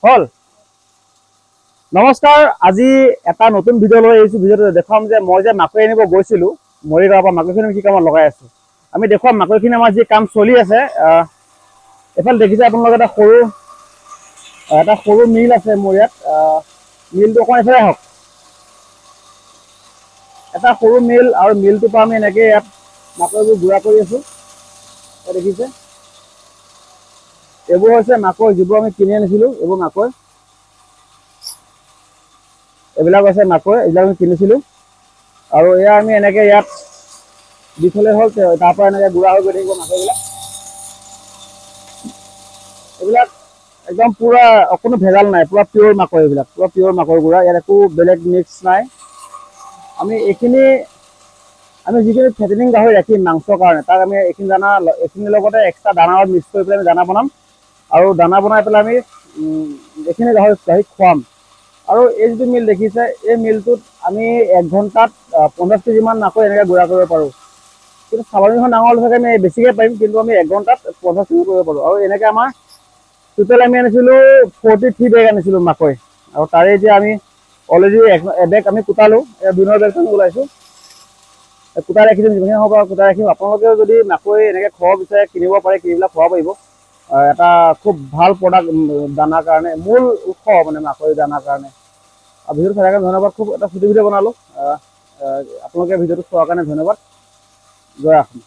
হল নমস্কাৰ। আজি এটা নতুন ভিডিঅ' লৈ আহিছোঁ। ভিডিঅ'টো দেখুৱাম যে মই যে মাকৈ আনিব গৈছিলোঁ মৰিগাঁৱৰ পৰা, মাকৈখিনি কি কামত লগাই আছোঁ আমি দেখুৱাম। মাকৈখিনি আমাৰ যি কাম চলি আছে, এইফালে দেখিছে আপোনালোকে এটা সৰু মিল আছে মোৰ ইয়াত। মিলটো অকণমান এইফালে আহক। এটা সৰু মিল, আৰু মিলটোৰ পৰা আমি এনেকৈ ইয়াত মাকৈবোৰ গুড়া কৰি আছোঁ। দেখিছে, এইবোৰ হৈছে মাকৈ যিবোৰ আমি কিনি আনিছিলোঁ। এইবোৰ মাকৈ, এইবিলাক আছে মাকৈ, এইবিলাক আমি কিনিছিলোঁ। আৰু এয়া আমি এনেকৈ ইয়াত দি থ'লে হ'ল। তাৰ পৰা এনেকৈ গুড়া হৈ গৈ থাকিব মাকৈবিলাক। এইবিলাক একদম পুৰা কোনো ভেজাল নাই, পুৰা পিয়'ৰ মাকৈ। এইবিলাক পুৰা পিয়'ৰ মাকৈ গুড়া, ইয়াত একো বেলেগ মিক্স নাই। আমি যিখিনি ফেটেনিং গাহৰি ৰাখিম মাংসৰ কাৰণে, তাক আমি এইখিনিৰ লগতে এক্সট্ৰা দানা মিক্স কৰি পেলাই আমি দানা বনাম। আৰু দানা বনাই পেলাই আমি এইখিনি গাহৰিক খুৱাম। আৰু এই যিটো মিল দেখিছে, এই মিলটোত আমি 1 ঘণ্টাত 50 কেজিমান মাকৈ এনেকৈ গুড়া কৰিব পাৰোঁ। কিন্তু চালনীখন ডাঙৰ হ'লে আমি বেছিকৈ পাৰিম, কিন্তু আমি 1 ঘণ্টাত 50 কেজি কৰিব পাৰোঁ। আৰু এনেকৈ আমাৰ টোটেল আমি আনিছিলোঁ 43 বেগ আনিছিলোঁ মাকৈ। আৰু তাৰে এতিয়া আমি অলৰেডি এবেগ আমি কুটালোঁ। 2 নম্বৰ বেগটো ওলাইছোঁ। কুটাই ৰাখিছোঁ, যিখিনি হ'ব আৰু কুটাই ৰাখিম। আপোনালোকেও যদি মাকৈ এনেকৈ খুৱাব বিচাৰে, কিনিব পাৰে, কিনি পেলাই খুৱাব পাৰিব। এটা খুব ভাল প্ৰডাক্ট দানাৰ কাৰণে, মূল উৎস মানে মাকৈ দানাৰ কাৰণে। আৰু ভিডিঅ'টো চাই কাৰণে ধন্যবাদ। খুব এটা ছুটি ভিডিঅ' বনালোঁ। আপোনালোকে ভিডিঅ'টো চোৱাৰ কাৰণে ধন্যবাদ। জয় অসম।